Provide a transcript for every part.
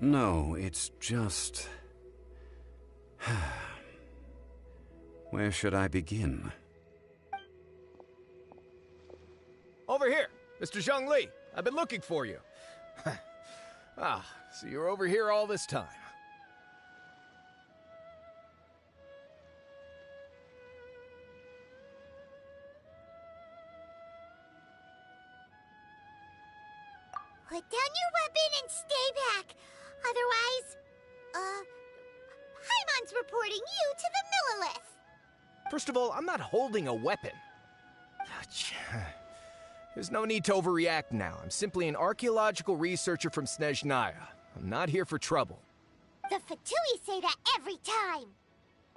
No, it's just... Where should I begin? Over here, Mr. Zhongli. I've been looking for you. So you're over here all this time. Put down your weapon and stay back. Otherwise, Paimon's reporting you to the Millilith. First of all, I'm not holding a weapon. There's no need to overreact now. I'm simply an archaeological researcher from Snezhnaya. I'm not here for trouble. The Fatui say that every time.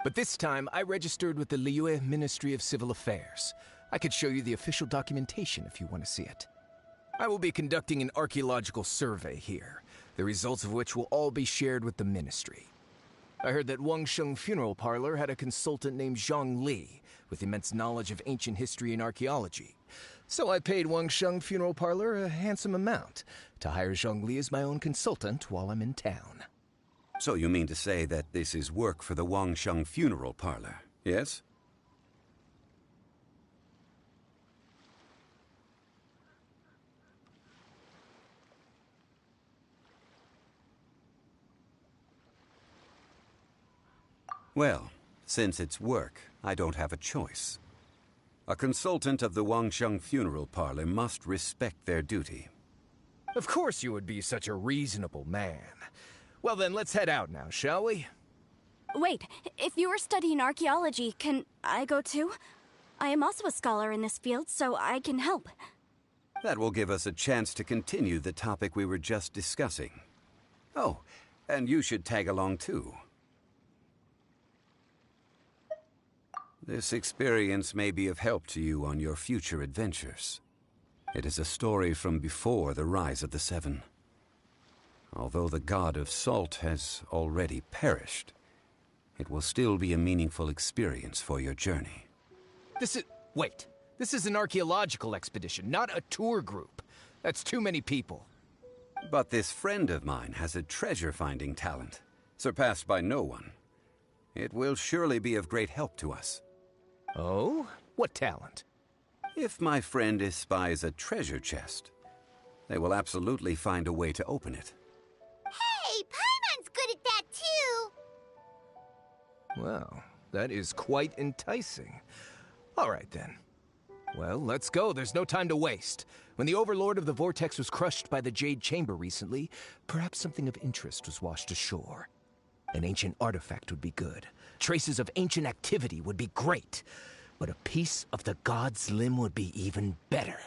But this time, I registered with the Liyue Ministry of Civil Affairs. I could show you the official documentation if you want to see it. I will be conducting an archaeological survey here, the results of which will all be shared with the ministry. I heard that Wangsheng Funeral Parlor had a consultant named Zhongli with immense knowledge of ancient history and archaeology. So I paid Wangsheng Funeral Parlor a handsome amount to hire Zhongli as my own consultant while I'm in town. So you mean to say that this is work for the Wangsheng Funeral Parlor, yes? Well, since it's work, I don't have a choice. A consultant of the Wangsheng Funeral Parlor must respect their duty. Of course you would be such a reasonable man. Well then, let's head out now, shall we? Wait, if you are studying archaeology, can I go too? I am also a scholar in this field, so I can help. That will give us a chance to continue the topic we were just discussing. Oh, and you should tag along too. This experience may be of help to you on your future adventures. It is a story from before the rise of the Seven. Although the god of salt has already perished, it will still be a meaningful experience for your journey. Wait. This is an archaeological expedition, not a tour group. That's too many people. But this friend of mine has a treasure-finding talent, surpassed by no one. It will surely be of great help to us. Oh? What talent? If my friend espies a treasure chest, they will absolutely find a way to open it. Hey, Paimon's good at that too. Well, that is quite enticing. All right then. Well, let's go. There's no time to waste. When the Overlord of the Vortex was crushed by the Jade Chamber recently, perhaps something of interest was washed ashore. An ancient artifact would be good. Traces of ancient activity would be great. But a piece of the god's limb would be even better.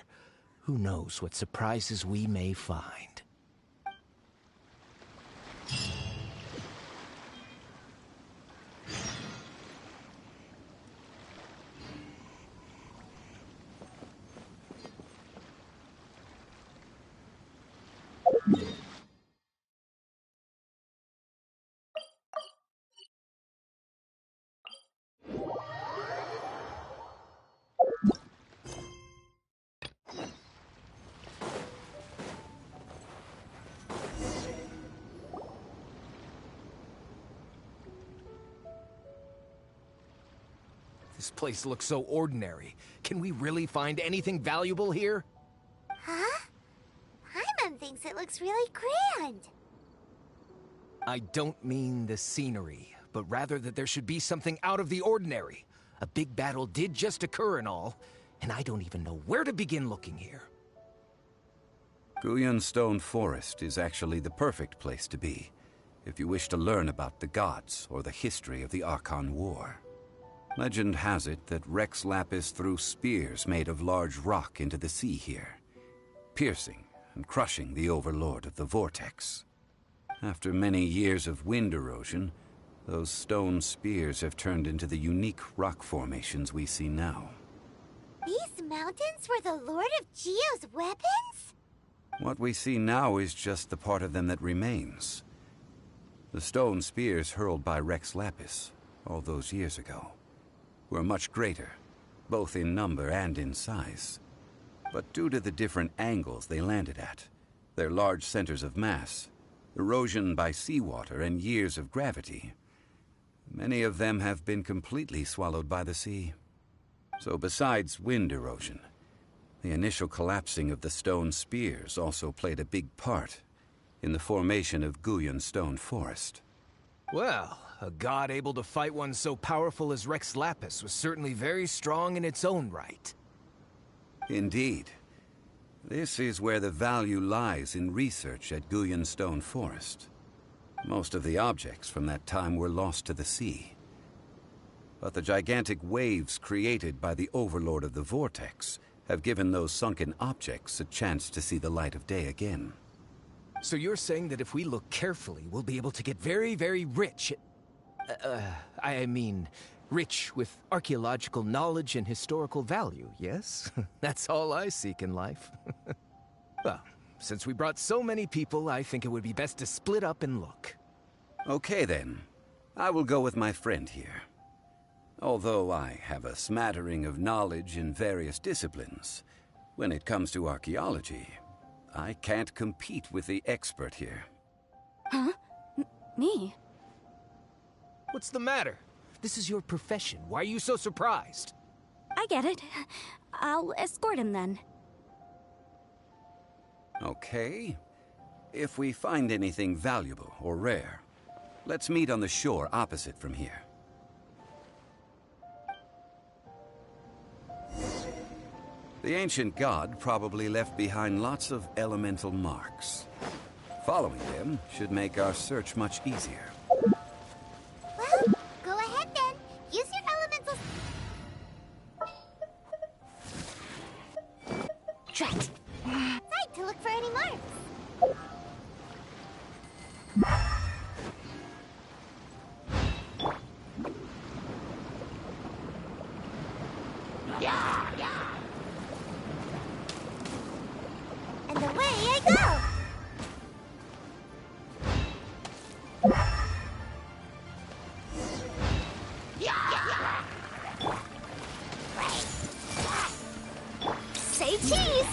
Who knows what surprises we may find. This place looks so ordinary. Can we really find anything valuable here? Huh? Paimon thinks it looks really grand. I don't mean the scenery, but rather that there should be something out of the ordinary. A big battle did just occur and all, and I don't even know where to begin looking here. Guyan Stone Forest is actually the perfect place to be, if you wish to learn about the gods or the history of the Archon War. Legend has it that Rex Lapis threw spears made of large rock into the sea here, piercing and crushing the Overlord of the Vortex. After many years of wind erosion, those stone spears have turned into the unique rock formations we see now. These mountains were the Lord of Geo's weapons? What we see now is just the part of them that remains. The stone spears hurled by Rex Lapis all those years ago were much greater, both in number and in size. But due to the different angles they landed at, their large centers of mass, erosion by seawater, and years of gravity. Many of them have been completely swallowed by the sea. So besides wind erosion, the initial collapsing of the stone spears also played a big part in the formation of Guyan stone forest. Well, a god able to fight one so powerful as Rex Lapis was certainly very strong in its own right. Indeed. This is where the value lies in research at Guyan stone forest. Most of the objects from that time were lost to the sea. But the gigantic waves created by the Overlord of the Vortex have given those sunken objects a chance to see the light of day again. So you're saying that if we look carefully, we'll be able to get very, very rich I mean, rich with archaeological knowledge and historical value, yes? That's all I seek in life. Well, since we brought so many people, I think it would be best to split up and look. Okay then. I will go with my friend here. Although I have a smattering of knowledge in various disciplines, when it comes to archaeology, I can't compete with the expert here. Huh? Me? What's the matter? This is your profession. Why are you so surprised? I get it. I'll escort him then. Okay. If we find anything valuable or rare, let's meet on the shore opposite from here. The ancient god probably left behind lots of elemental marks. Following them should make our search much easier. Well, go ahead then. Use your elemental... Drat! sight to look for any marks. And away I go! Say cheese!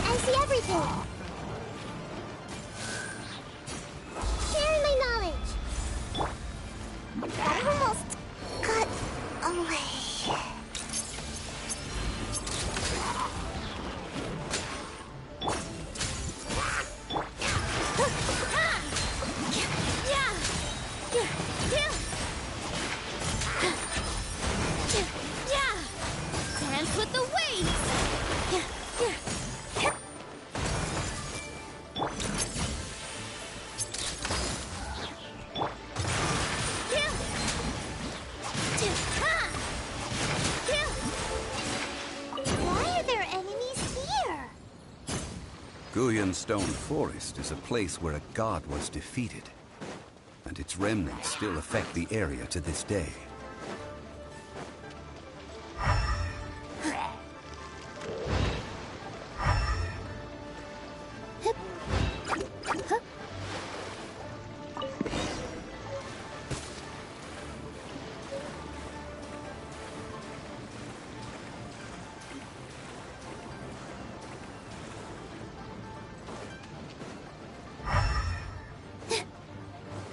I see everything. Sharing my knowledge. That almost got away. Dance with the waves! Why are there enemies here? Guyan Stone Forest is a place where a god was defeated, and its remnants still affect the area to this day.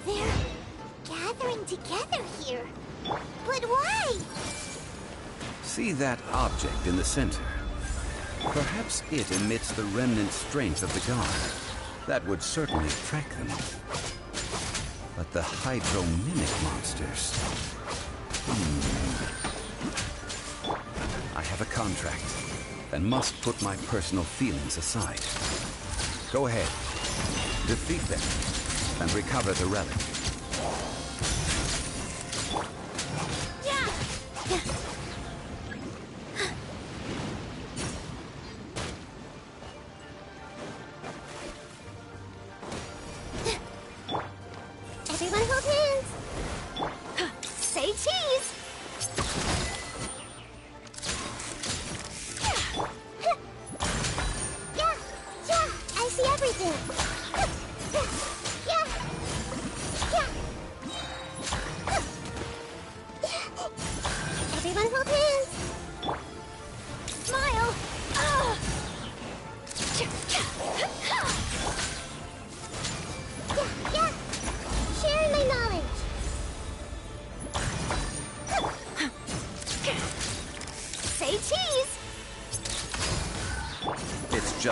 They're gathering together here. But why? See that object in the center? Perhaps it emits the remnant strength of the god. That would certainly attract them. But the hydro-mimic monsters... I have a contract, and must put my personal feelings aside. Go ahead, defeat them, and recover the relic. Everyone hold hands. Say cheese! Yeah, I see everything. Yeah.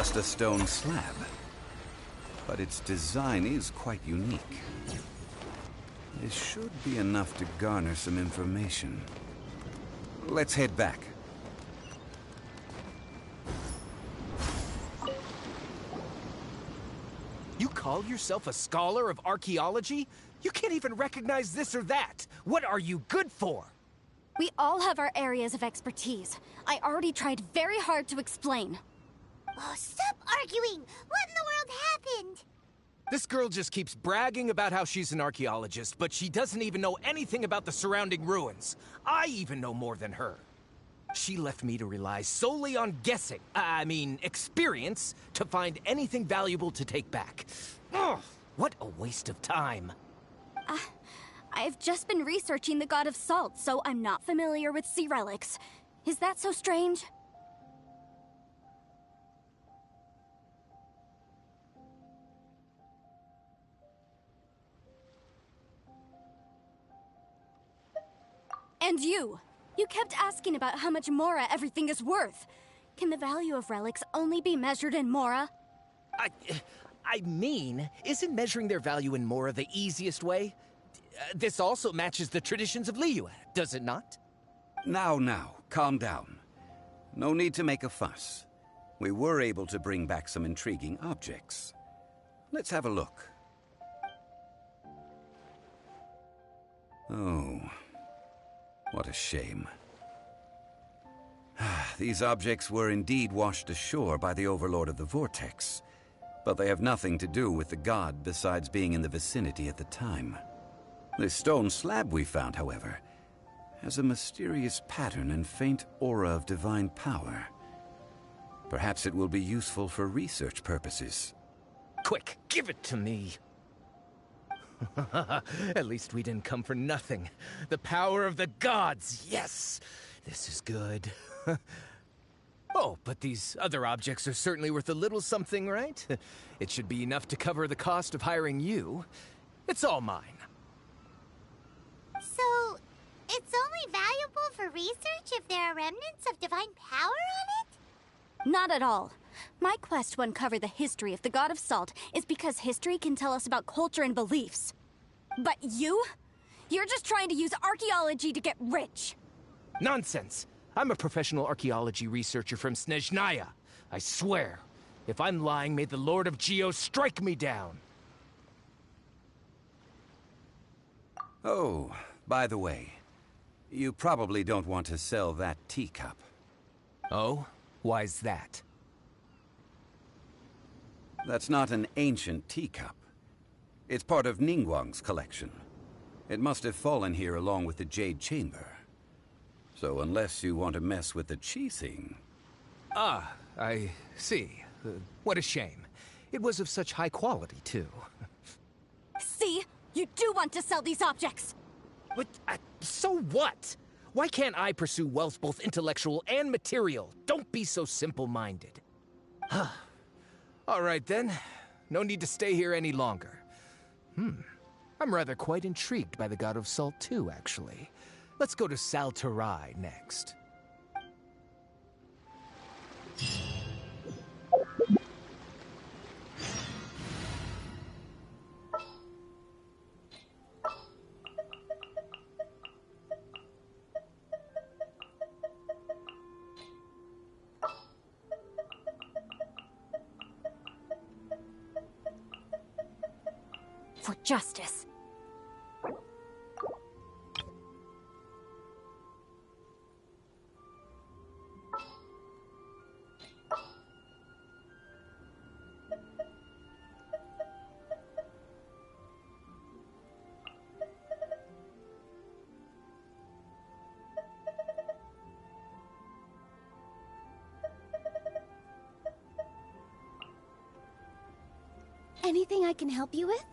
just a stone slab, but its design is quite unique. This should be enough to garner some information. Let's head back. You call yourself a scholar of archaeology? You can't even recognize this or that. What are you good for? We all have our areas of expertise. I already tried very hard to explain. Oh, stop arguing! What in the world happened? This girl just keeps bragging about how she's an archaeologist, but she doesn't even know anything about the surrounding ruins. I even know more than her. She left me to rely solely on guessing, experience, to find anything valuable to take back. Ugh, what a waste of time. I've just been researching the god of salt, so I'm not familiar with sea relics. Is that so strange? And you kept asking about how much Mora everything is worth. Can the value of relics only be measured in Mora? Isn't measuring their value in Mora the easiest way? This also matches the traditions of Liyue, does it not? Now, calm down. No need to make a fuss. We were able to bring back some intriguing objects. Let's have a look. Oh, what a shame. These objects were indeed washed ashore by the Overlord of the Vortex, but they have nothing to do with the god besides being in the vicinity at the time. This stone slab we found, however, has a mysterious pattern and faint aura of divine power. Perhaps it will be useful for research purposes. Quick, give it to me. At least we didn't come for nothing. The power of the gods, yes! This is good. Oh, but these other objects are certainly worth a little something, right? It should be enough to cover the cost of hiring you. It's all mine. So, it's only valuable for research if there are remnants of divine power on it? Not at all. My quest to uncover the history of the god of salt is because history can tell us about culture and beliefs. But you're just trying to use archaeology to get rich. Nonsense! I'm a professional archaeology researcher from Snezhnaya. I swear, if I'm lying, may the Lord of Geo strike me down. Oh, by the way, you probably don't want to sell that teacup. Oh? Why's that? That's not an ancient teacup. It's part of Ningguang's collection. It must have fallen here along with the Jade Chamber. So unless you want to mess with the Qixing... Ah, I see. What a shame. It was of such high quality, too. See? You do want to sell these objects! But, so what? Why can't I pursue wealth both intellectual and material? Don't be so simple-minded. All right, then. No need to stay here any longer. I'm rather quite intrigued by the God of Salt, too, actually. Let's go to Saltarai next. For justice. Anything I can help you with?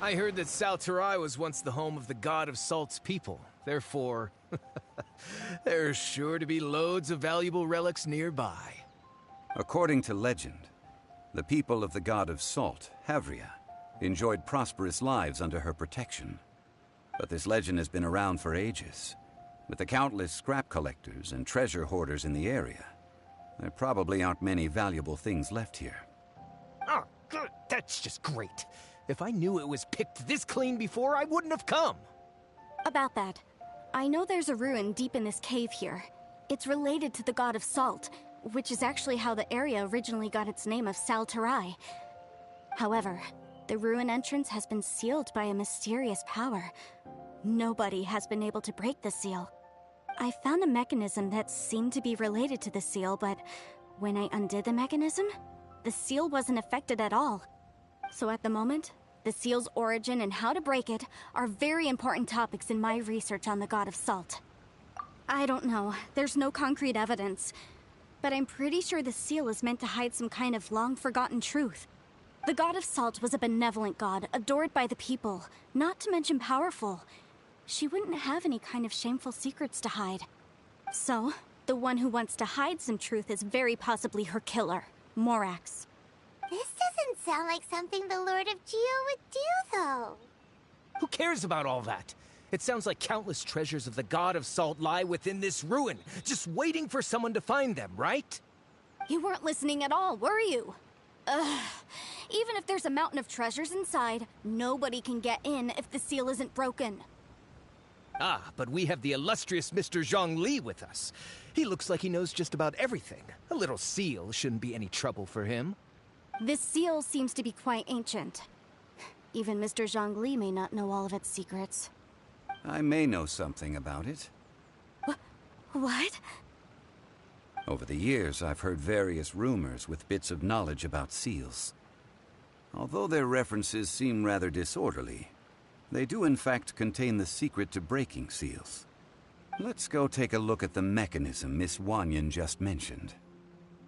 I heard that Salterai was once the home of the God of Salt's people. Therefore, there's sure to be loads of valuable relics nearby. According to legend, the people of the God of Salt, Havria, enjoyed prosperous lives under her protection. But this legend has been around for ages. With the countless scrap collectors and treasure hoarders in the area, there probably aren't many valuable things left here. Oh, good. That's just great. If I knew it was picked this clean before, I wouldn't have come. About that, I know there's a ruin deep in this cave here. It's related to the God of Salt, which is actually how the area originally got its name of Salterai. However, the ruin entrance has been sealed by a mysterious power. Nobody has been able to break the seal. I found a mechanism that seemed to be related to the seal, but when I undid the mechanism, the seal wasn't affected at all. So at the moment, the seal's origin and how to break it are very important topics in my research on the God of Salt. I don't know, there's no concrete evidence, but I'm pretty sure the seal is meant to hide some kind of long-forgotten truth. The God of Salt was a benevolent god, adored by the people, not to mention powerful. She wouldn't have any kind of shameful secrets to hide. So, the one who wants to hide some truth is very possibly her killer, Morax. This doesn't sound like something the Lord of Geo would do, though. Who cares about all that? It sounds like countless treasures of the God of Salt lie within this ruin, just waiting for someone to find them, right? You weren't listening at all, were you? Ugh. Even if there's a mountain of treasures inside, nobody can get in if the seal isn't broken. Ah, but we have the illustrious Mr. Zhongli with us. He looks like he knows just about everything. A little seal shouldn't be any trouble for him. This seal seems to be quite ancient. Even Mr. Zhongli may not know all of its secrets. I may know something about it. What? Over the years, I've heard various rumors with bits of knowledge about seals. Although their references seem rather disorderly, they do in fact contain the secret to breaking seals. Let's go take a look at the mechanism Miss Wanyan just mentioned.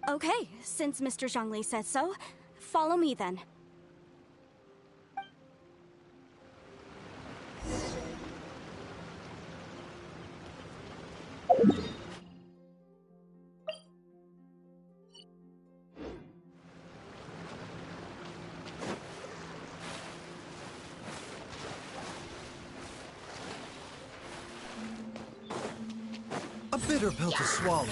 Okay, since Mr. Zhongli says so, follow me then. A bitter pill to swallow.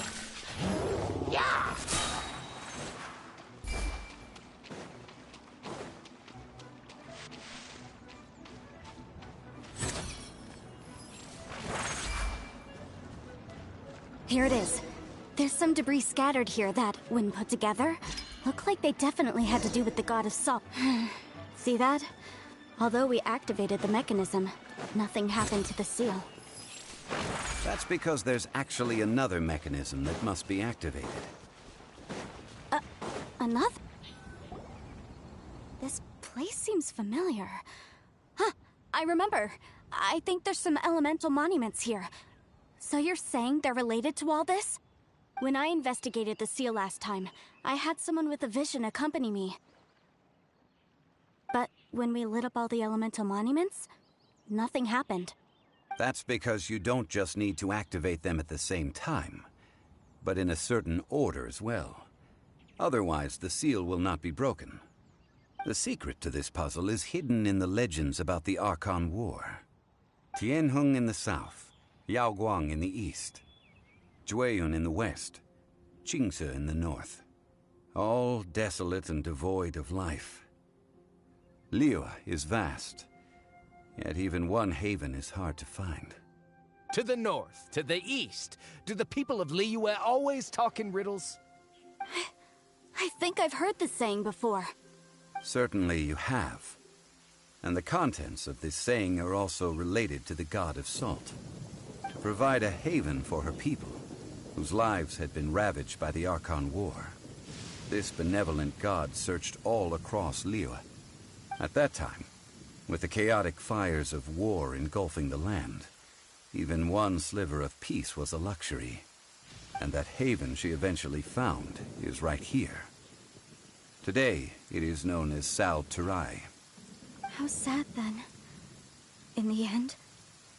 Here it is. There's some debris scattered here that, when put together, look like they definitely had to do with the God of Salt. See that? Although we activated the mechanism, nothing happened to the seal. That's because there's actually another mechanism that must be activated. Another? This place seems familiar. Huh, I remember. I think there's some elemental monuments here. So you're saying they're related to all this? When I investigated the seal last time, I had someone with a vision accompany me. But when we lit up all the elemental monuments, nothing happened. That's because you don't just need to activate them at the same time, but in a certain order as well. Otherwise, the seal will not be broken. The secret to this puzzle is hidden in the legends about the Archon War. Tianheng in the south, Yaoguang in the east, Jueyun in the west, Qingce in the north. All desolate and devoid of life. Liyue is vast, yet even one haven is hard to find. To the north, to the east. Do the people of Liyue always talk in riddles? I think I've heard this saying before. Certainly you have. And the contents of this saying are also related to the God of Salt. To provide a haven for her people, whose lives had been ravaged by the Archon War. This benevolent god searched all across Liyue. At that time, with the chaotic fires of war engulfing the land, even one sliver of peace was a luxury. And that haven she eventually found is right here. Today, it is known as Salterai. How sad then. In the end,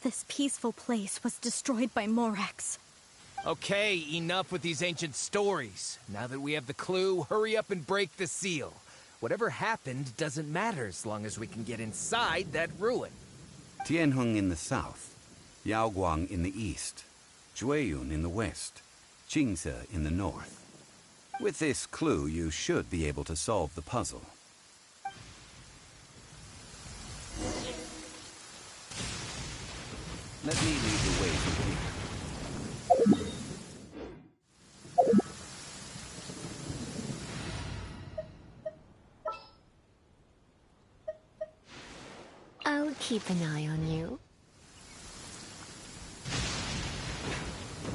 this peaceful place was destroyed by Morax. Okay, enough with these ancient stories. Now that we have the clue, hurry up and break the seal. Whatever happened doesn't matter as long as we can get inside that ruin. Tianheng in the south, Yaoguang in the east, Jueyun in the west, Qingce in the north. With this clue, you should be able to solve the puzzle. Let me lead the way from here. I'll keep an eye on you.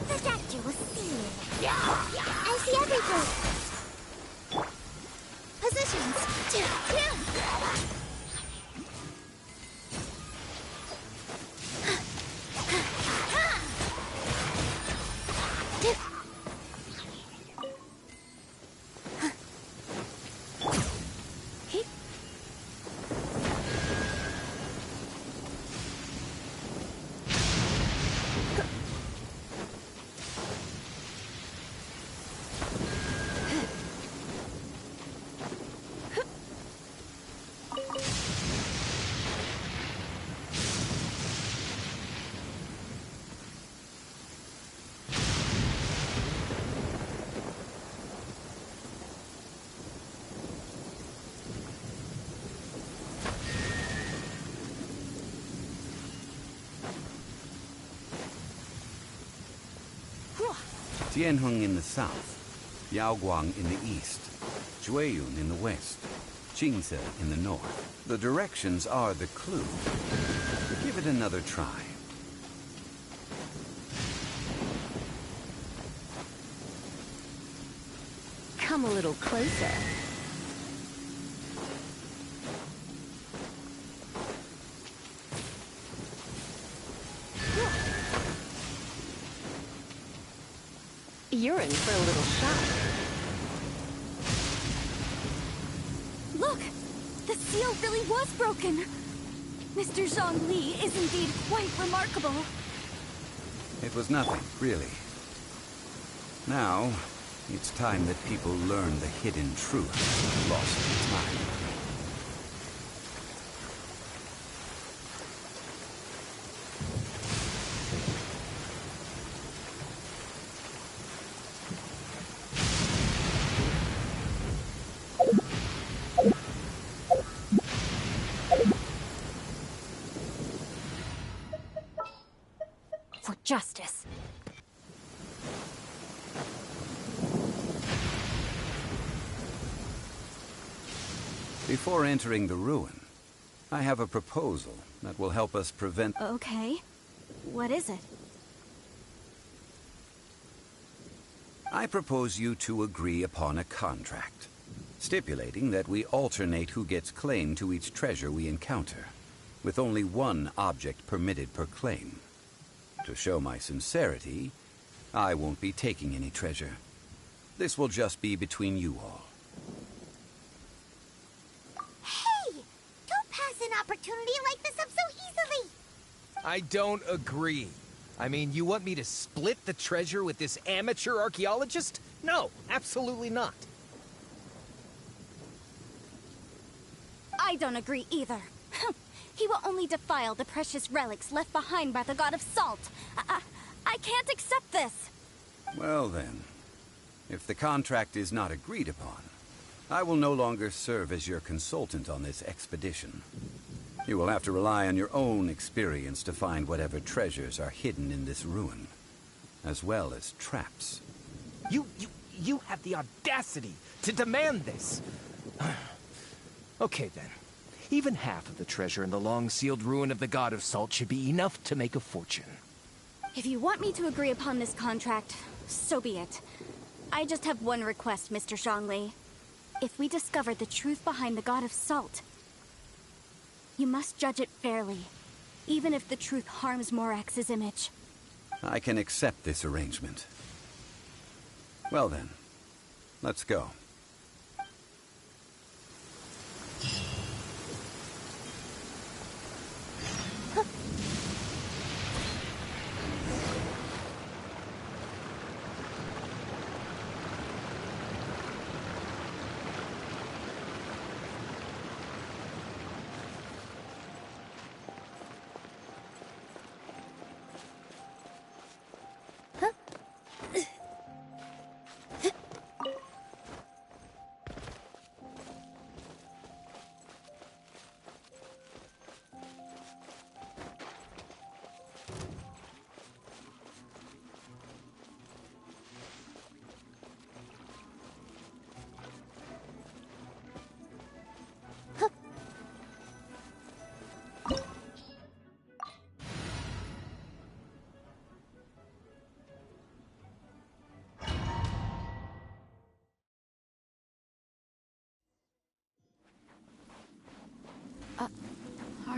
The statue was seen. I see everything. Positions. Tianheng in the south, Yaoguang in the east, Jueyun in the west, Qingce in the north. The directions are the clue. Give it another try. Come a little closer. You're in for a little shock. Look! The seal really was broken! Mr. Zhongli is indeed quite remarkable. It was nothing, really. Now, it's time that people learn the hidden truth lost in time. For justice. Before entering the ruin, I have a proposal that will help us prevent... Okay. What is it? I propose you two agree upon a contract, stipulating that we alternate who gets claim to each treasure we encounter, with only one object permitted per claim. To show my sincerity, I won't be taking any treasure. This will just be between you all. Hey! Don't pass an opportunity like this up so easily! I don't agree. I mean, you want me to split the treasure with this amateur archaeologist? No, absolutely not. I don't agree either. He will only defile the precious relics left behind by the god of salt. I can't accept this. Well then, if the contract is not agreed upon, I will no longer serve as your consultant on this expedition. You will have to rely on your own experience to find whatever treasures are hidden in this ruin, as well as traps. You have the audacity to demand this. Okay then. Even half of the treasure in the long-sealed ruin of the God of Salt should be enough to make a fortune. If you want me to agree upon this contract, so be it. I just have one request, Mr. Zhongli. If we discover the truth behind the God of Salt, you must judge it fairly, even if the truth harms Morax's image. I can accept this arrangement. Well then, let's go.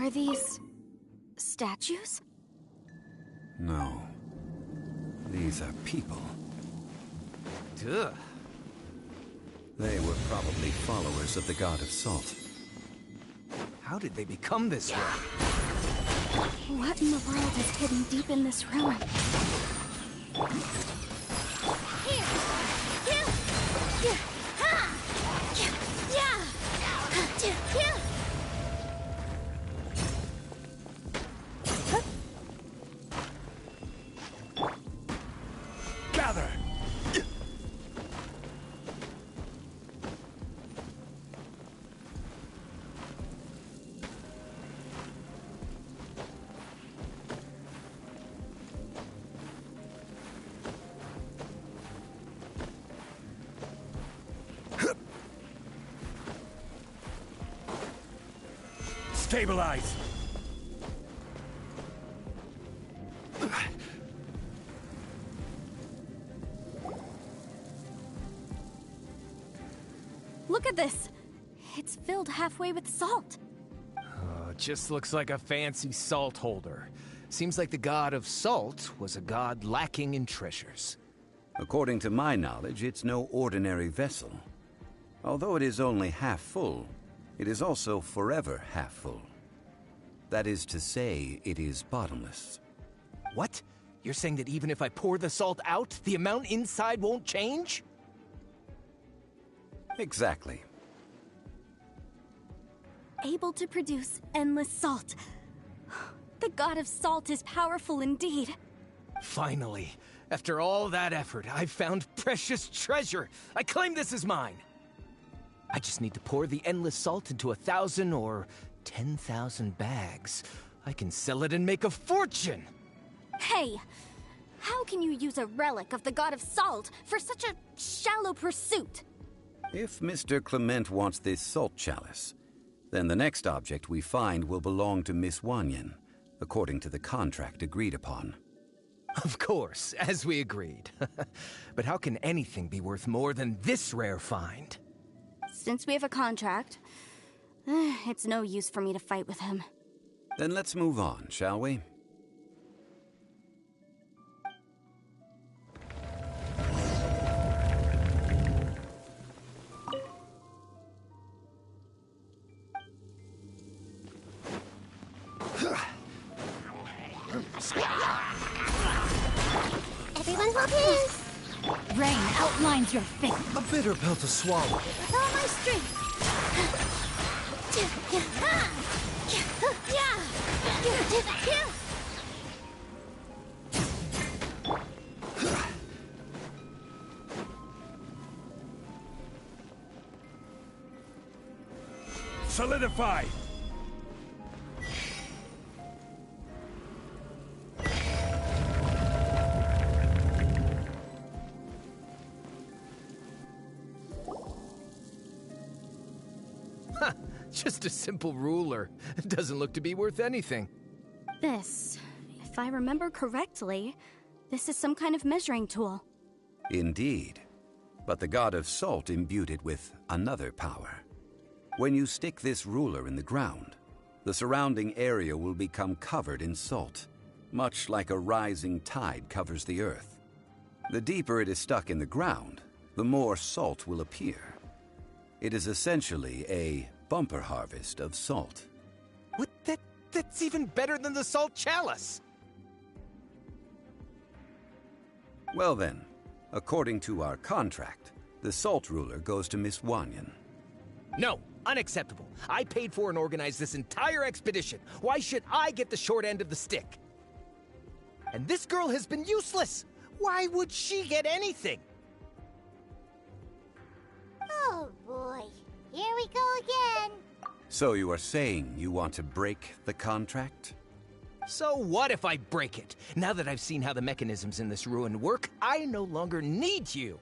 Are these statues? No. These are people. Ugh. They were probably followers of the god of salt. How did they become this way? What in the world is hidden deep in this ruin? Gather! Stabilize! Look at this! It's filled halfway with salt. Just looks like a fancy salt holder. Seems like the god of salt was a god lacking in treasures. According to my knowledge, it's no ordinary vessel. Although it is only half full, it is also forever half full. That is to say, it is bottomless. What? You're saying that even if I pour the salt out, the amount inside won't change? Exactly. Able to produce endless salt. The god of salt is powerful indeed. Finally, after all that effort, I've found precious treasure. I claim this as mine. I just need to pour the endless salt into 1,000 or 10,000 bags. I can sell it and make a fortune! Hey, how can you use a relic of the god of salt for such a shallow pursuit? If Mr. Clement wants this salt chalice, then the next object we find will belong to Miss Wanyan, according to the contract agreed upon. Of course, as we agreed. But how can anything be worth more than this rare find? Since we have a contract, it's no use for me to fight with him. Then let's move on, shall we? Everyone hold hands! Rain outlines your fate. A bitter pill to swallow. With all my strength! Solidify! Just a simple ruler. It doesn't look to be worth anything. This, if I remember correctly, this is some kind of measuring tool. Indeed. But the god of salt imbued it with another power. When you stick this ruler in the ground, the surrounding area will become covered in salt, much like a rising tide covers the earth. The deeper it is stuck in the ground, the more salt will appear. It is essentially a bumper harvest of salt. What? That's even better than the salt chalice! Well then, according to our contract, the salt ruler goes to Miss Wanyan. No, unacceptable. I paid for and organized this entire expedition. Why should I get the short end of the stick? And this girl has been useless. Why would she get anything? Oh boy, here we go again. So you are saying you want to break the contract? So what if I break it? Now that I've seen how the mechanisms in this ruin work, I no longer need you.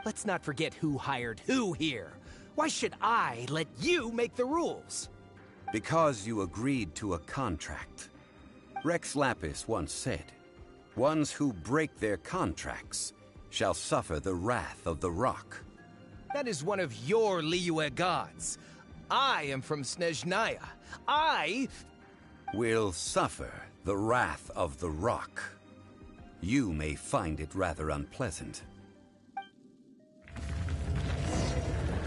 Let's not forget who hired who here. Why should I let you make the rules? Because you agreed to a contract. Rex Lapis once said, "Ones who break their contracts shall suffer the wrath of the rock." That is one of your Liyue gods. I am from Snezhnaya. I will suffer the wrath of the rock. You may find it rather unpleasant.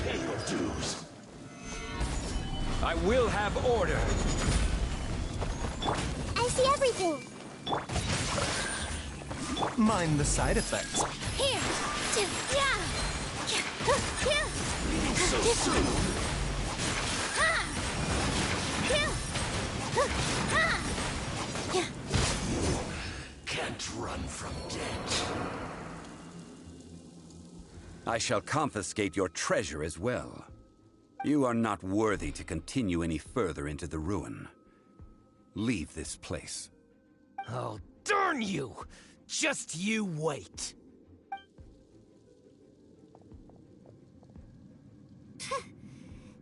Pay your dues. I will have order. I see everything. Mind the side effects. Here. Yeah. So soon. Can't run from death. I shall confiscate your treasure as well. You are not worthy to continue any further into the ruin. Leave this place. Oh, darn you! Just you wait.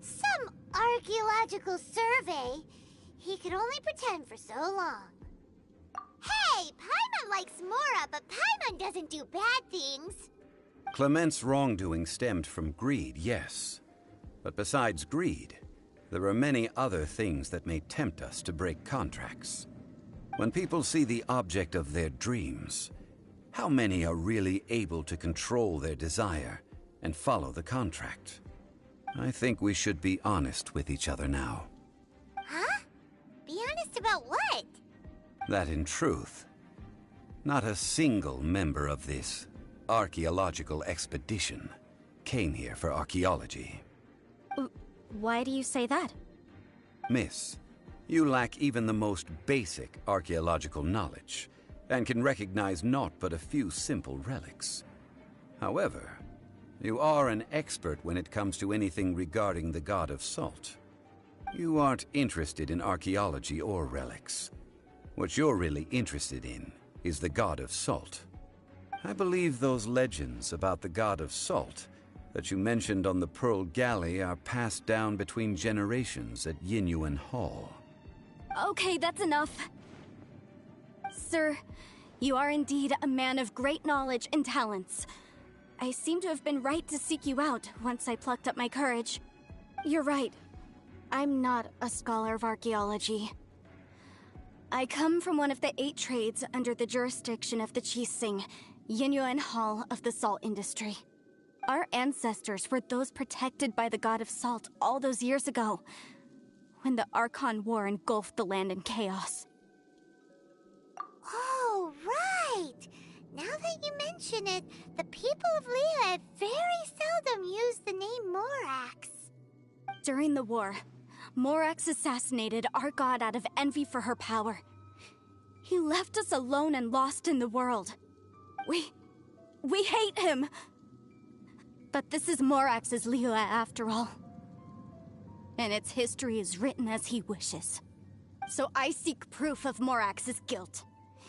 Some archaeological survey. He could only pretend for so long. Hey, Paimon likes Mora, but Paimon doesn't do bad things. Clement's wrongdoing stemmed from greed, yes. But besides greed, there are many other things that may tempt us to break contracts. When people see the object of their dreams, how many are really able to control their desire and follow the contract? I think we should be honest with each other now. Huh? Be honest about what? That in truth, not a single member of this archaeological expedition came here for archaeology. Why do you say that? Miss, you lack even the most basic archaeological knowledge, and can recognize naught but a few simple relics. However, you are an expert when it comes to anything regarding the god of salt. You aren't interested in archaeology or relics. What you're really interested in is the god of salt. I believe those legends about the god of salt that you mentioned on the Pearl Galley are passed down between generations at Yinyuan Hall. Okay, that's enough. Sir, you are indeed a man of great knowledge and talents. I seem to have been right to seek you out once I plucked up my courage. You're right. I'm not a scholar of archaeology. I come from one of the 8 trades under the jurisdiction of the Chising, Yinyuan Hall of the salt industry. Our ancestors were those protected by the god of salt all those years ago, when the Archon War engulfed the land in chaos. Oh, right! Now that you mention it, the people of Liyue very seldom use the name Morax. During the war, Morax assassinated our god out of envy for her power. He left us alone and lost in the world. We hate him! But this is Morax's Liyue after all. And its history is written as he wishes. So I seek proof of Morax's guilt.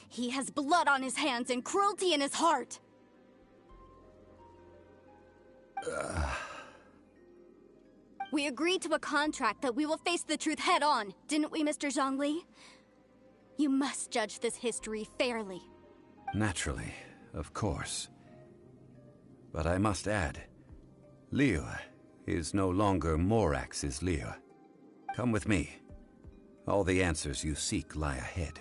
He has blood on his hands and cruelty in his heart. We agreed to a contract that we will face the truth head on, didn't we, Mr. Zhongli? You must judge this history fairly. Naturally, of course. But I must add, Liyue is no longer Morax's Liyue. Come with me. All the answers you seek lie ahead.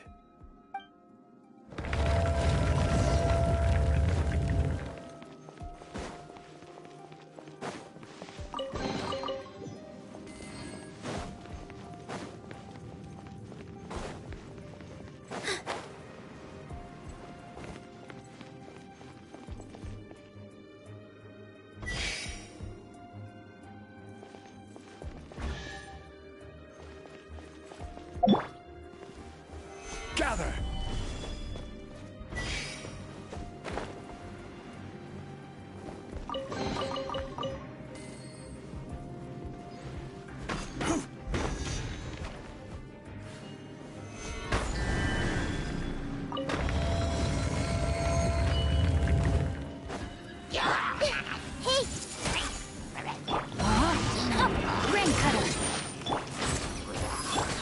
Gather!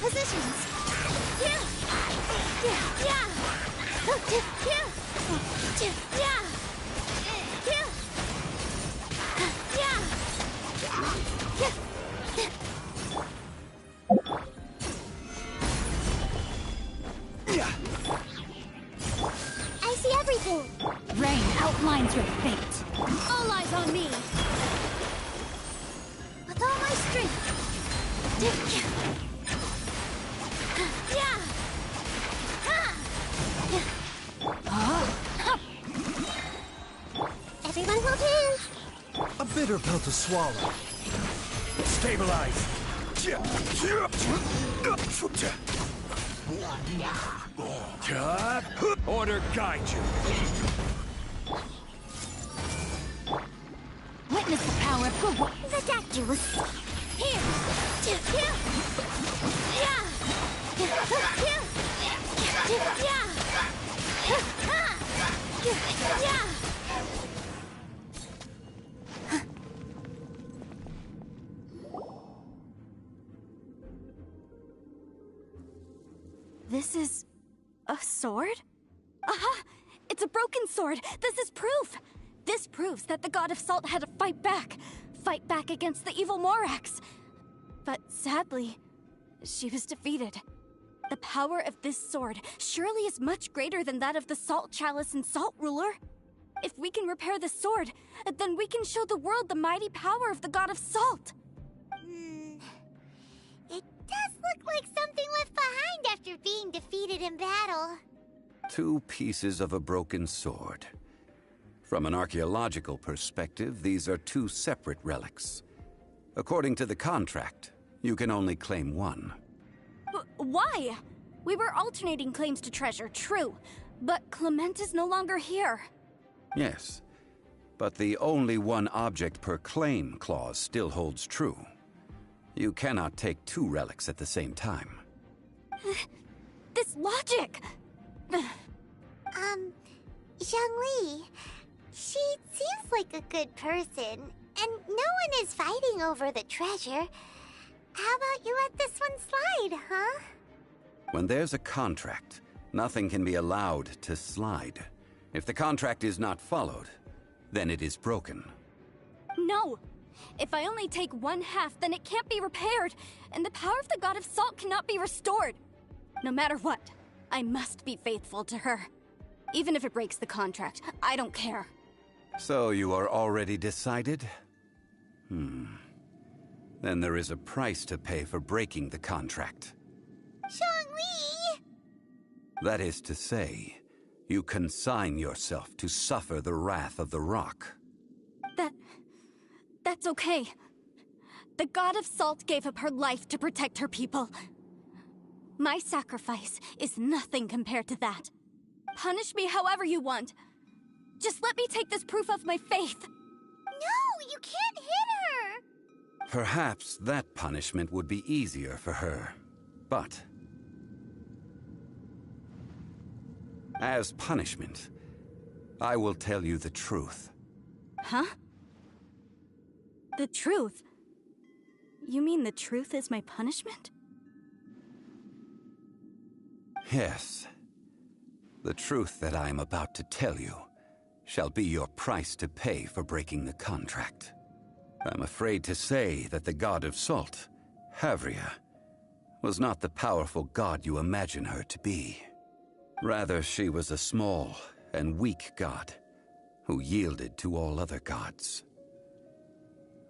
Positions. Yeah. Everyone will dance. A bitter pill to swallow. Stabilize. Order guide you. Witness the power of good work. Ridiculous. Here. This is a sword? Aha! It's a broken sword! This is proof! This proves that the God of Salt had to fight back against the evil Morax. But sadly, she was defeated. The power of this sword surely is much greater than that of the Salt Chalice and Salt Ruler. If we can repair the sword, then we can show the world the mighty power of the God of Salt. It does look like something left behind after being defeated in battle. 2 pieces of a broken sword. From an archaeological perspective, these are 2 separate relics. According to the contract, you can only claim one. Why? We were alternating claims to treasure, true. But Clement is no longer here. Yes, but the only one object per claim clause still holds true. You cannot take 2 relics at the same time. This logic! Zhongli, she seems like a good person, and no one is fighting over the treasure. How about you let this one slide, huh? When there's a contract, nothing can be allowed to slide. If the contract is not followed, then it is broken. No! If I only take 1/2, then it can't be repaired, and the power of the God of Salt cannot be restored. No matter what, I must be faithful to her. Even if it breaks the contract, I don't care. So you are already decided? Then there is a price to pay for breaking the contract. Zhongli! That is to say, you consign yourself to suffer the wrath of the rock. That's okay. The God of Salt gave up her life to protect her people. My sacrifice is nothing compared to that. Punish me however you want. Just let me take this proof of my faith. No, you can't hit her! Perhaps that punishment would be easier for her, but as punishment, I will tell you the truth. Huh? The truth? You mean the truth is my punishment? Yes. The truth that I am about to tell you shall be your price to pay for breaking the contract. I'm afraid to say that the God of Salt, Havria, was not the powerful god you imagine her to be. Rather, she was a small and weak god who yielded to all other gods.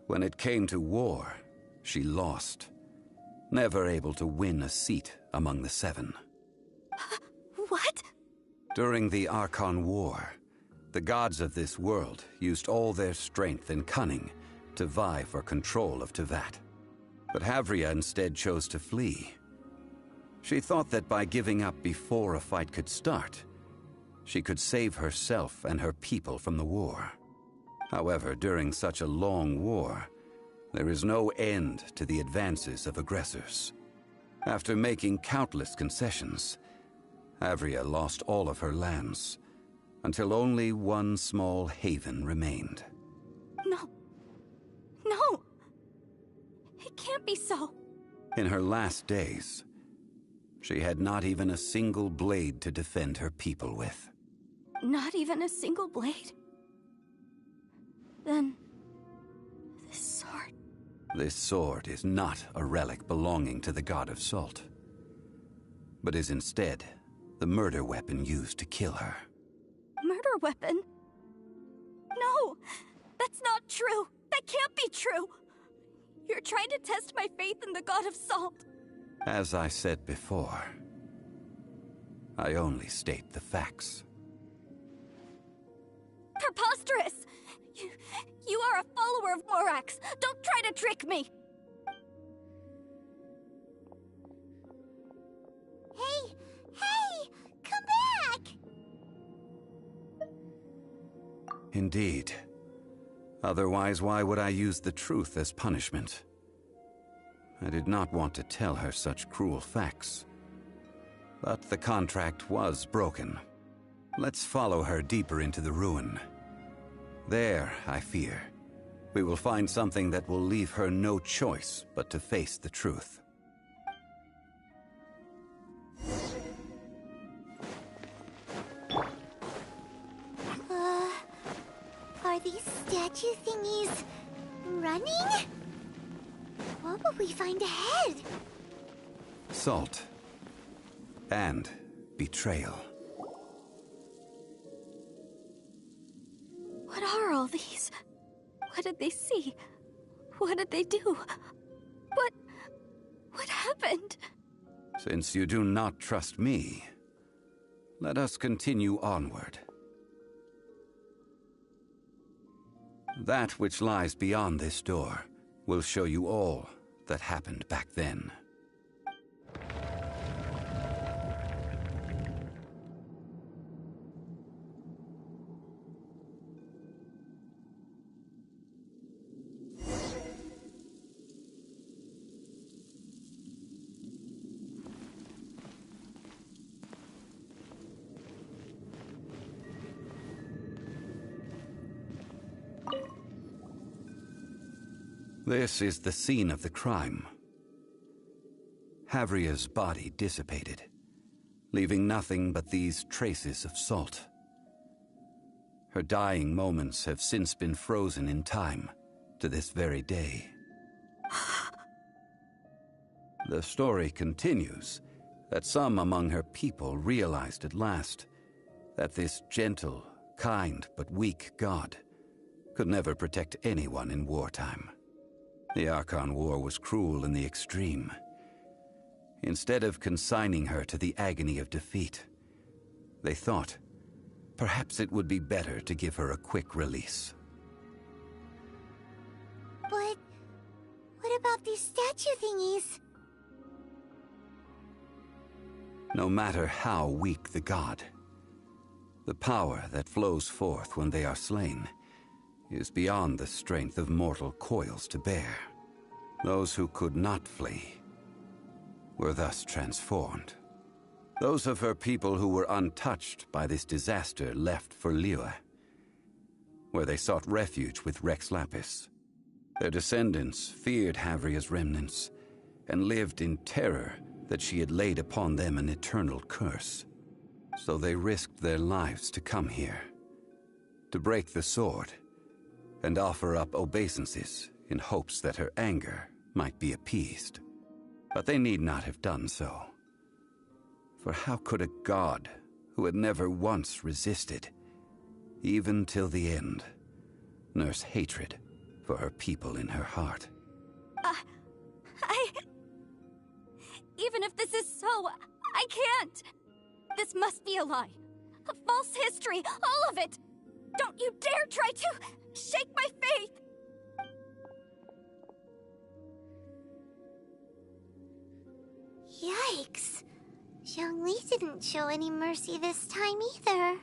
When it came to war, she lost, never able to win a seat among the 7. What? During the Archon War, the gods of this world used all their strength and cunning to vie for control of Tevat. But Havria instead chose to flee. She thought that by giving up before a fight could start, she could save herself and her people from the war. However, during such a long war, there is no end to the advances of aggressors. After making countless concessions, Havria lost all of her lands, until only one small haven remained. No. No! It can't be so. In her last days, she had not even a single blade to defend her people with. Not even a single blade? Then, this sword... This sword is not a relic belonging to the God of Salt, but is instead the murder weapon used to kill her. Murder weapon? No! That's not true! That can't be true! You're trying to test my faith in the god of salt. As I said before, I only state the facts. Preposterous! You are a follower of Morax. Don't try to trick me! Hey! Hey! Come back! Indeed. Otherwise, why would I use the truth as punishment? I did not want to tell her such cruel facts. But the contract was broken. Let's follow her deeper into the ruin. There, I fear, we will find something that will leave her no choice but to face the truth. Are these statue thingies running? What will we find ahead? Salt. And betrayal. What are all these? What did they see? What did they do? What happened? Since you do not trust me, let us continue onward. That which lies beyond this door will show you all that happened back then. This is the scene of the crime. Havria's body dissipated, leaving nothing but these traces of salt. Her dying moments have since been frozen in time to this very day. The story continues that some among her people realized at last that this gentle, kind, but weak god could never protect anyone in wartime. The Archon War was cruel in the extreme. Instead of consigning her to the agony of defeat, they thought perhaps it would be better to give her a quick release. But what about these statue thingies? No matter how weak the god, the power that flows forth when they are slain is beyond the strength of mortal coils to bear. Those who could not flee were thus transformed. Those of her people who were untouched by this disaster left for Liyue, where they sought refuge with Rex Lapis. Their descendants feared Havria's remnants and lived in terror that she had laid upon them an eternal curse. So they risked their lives to come here, to break the sword and offer up obeisances in hopes that her anger might be appeased. But they need not have done so. For how could a god who had never once resisted, even till the end, nurse hatred for her people in her heart? Even if this is so, I can't. This must be a lie. A false history, all of it. Don't you dare try to shake my faith! Yikes. Zhongli didn't show any mercy this time either.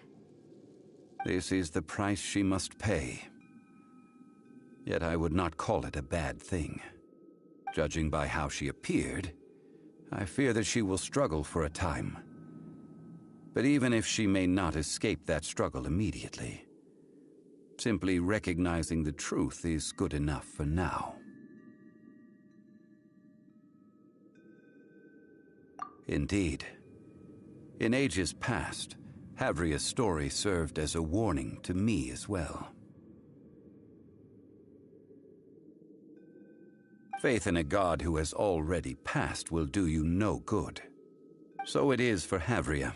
This is the price she must pay. Yet I would not call it a bad thing. Judging by how she appeared, I fear that she will struggle for a time. But even if she may not escape that struggle immediately, simply recognizing the truth is good enough for now. Indeed, in ages past, Havria's story served as a warning to me as well. Faith in a god who has already passed will do you no good. So it is for Havria.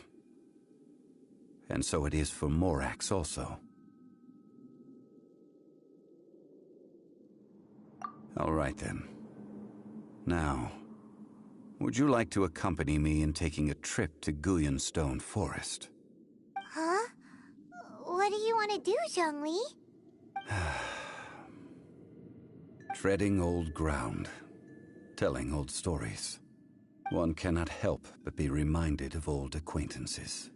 And so it is for Morax also. All right then. Now, would you like to accompany me in taking a trip to Guyan Stone Forest? Huh? What do you want to do, Zhongli? Treading old ground, telling old stories. One cannot help but be reminded of old acquaintances.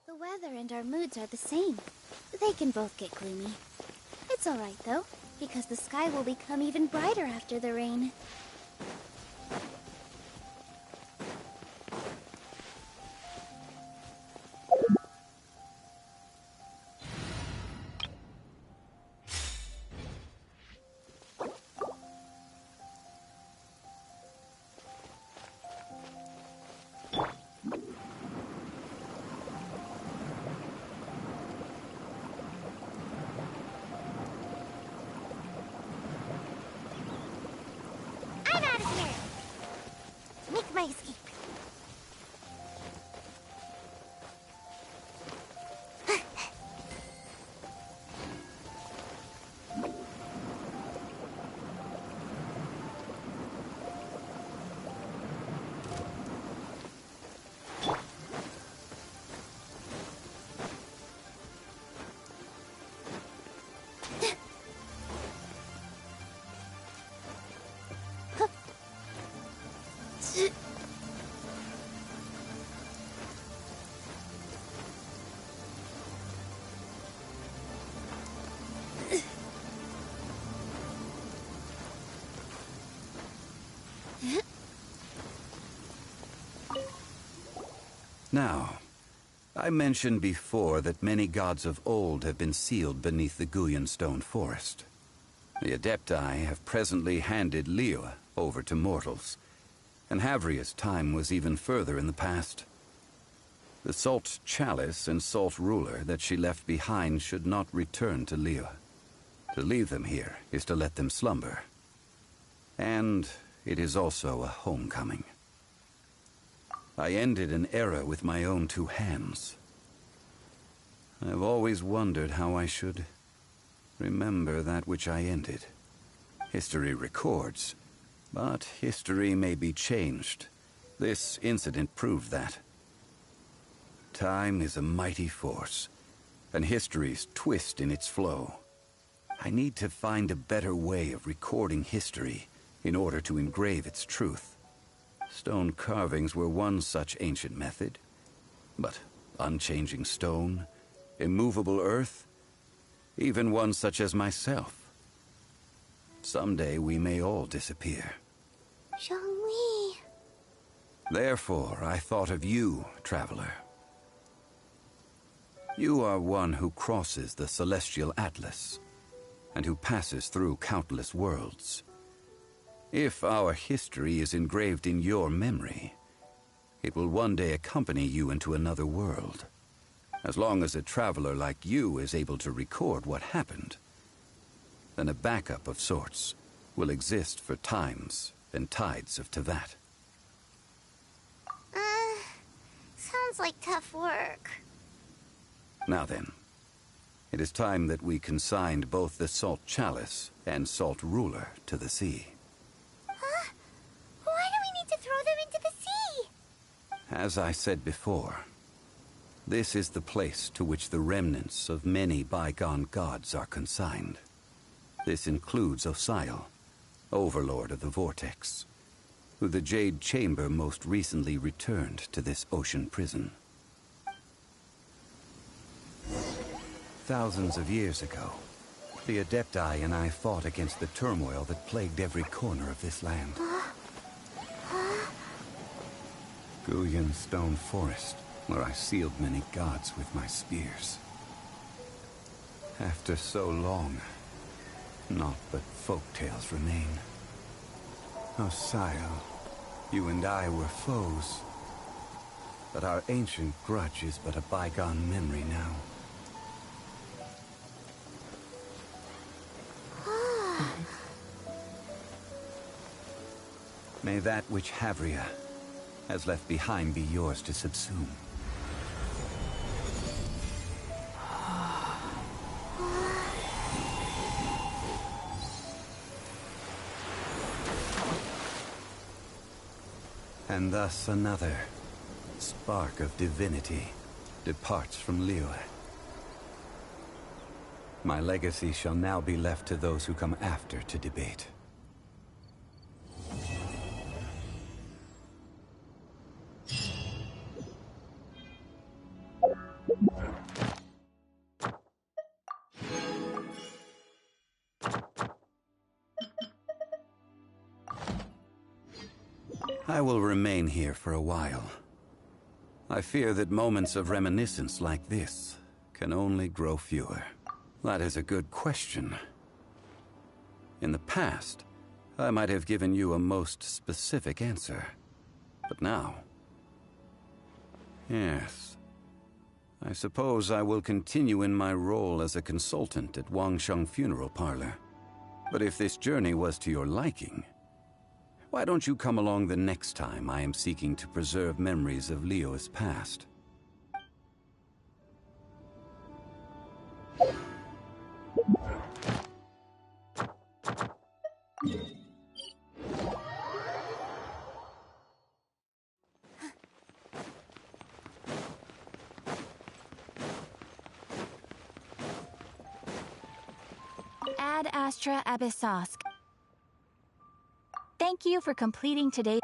The weather and our moods are the same. They can both get gloomy. It's alright though, because the sky will become even brighter after the rain. I'm out of here! Make my escape. Now, I mentioned before that many gods of old have been sealed beneath the Guyan Stone Forest. The Adepti have presently handed Liyue over to mortals, and Havria's time was even further in the past. The Salt Chalice and Salt Ruler that she left behind should not return to Liyue. To leave them here is to let them slumber. And it is also a homecoming. I ended an era with my own two hands. I've always wondered how I should remember that which I ended. History records, but history may be changed. This incident proved that. Time is a mighty force, and history's twist in its flow. I need to find a better way of recording history in order to engrave its truth. Stone carvings were one such ancient method, but unchanging stone, immovable earth, even one such as myself. Someday we may all disappear. Zhongli. Therefore, I thought of you, traveler. You are one who crosses the celestial atlas, and who passes through countless worlds. If our history is engraved in your memory, it will one day accompany you into another world. As long as a traveler like you is able to record what happened, then a backup of sorts will exist for times and tides of Teyvat. Sounds like tough work. Now then, it is time that we consigned both the Salt Chalice and Salt Ruler to the sea. Huh? Why do we need to throw them into the sea? As I said before, this is the place to which the remnants of many bygone gods are consigned. This includes Osial, Overlord of the Vortex, who the Jade Chamber most recently returned to this ocean prison. Thousands of years ago, the Adepti and I fought against the turmoil that plagued every corner of this land. Guyan Stone Forest, where I sealed many gods with my spears. After so long, naught but folk tales remain. Oh, sire, you and I were foes. But our ancient grudge is but a bygone memory now. May that which Havria has left behind be yours to subsume. And thus another spark of divinity departs from Liyue. My legacy shall now be left to those who come after to debate. I will remain here for a while. I fear that moments of reminiscence like this can only grow fewer. That is a good question. In the past, I might have given you a most specific answer. But now... Yes. I suppose I will continue in my role as a consultant at Wangsheng Funeral Parlor. But if this journey was to your liking, why don't you come along the next time I am seeking to preserve memories of Liyue's past? Ad Astra Abyssosk. Thank you for completing today's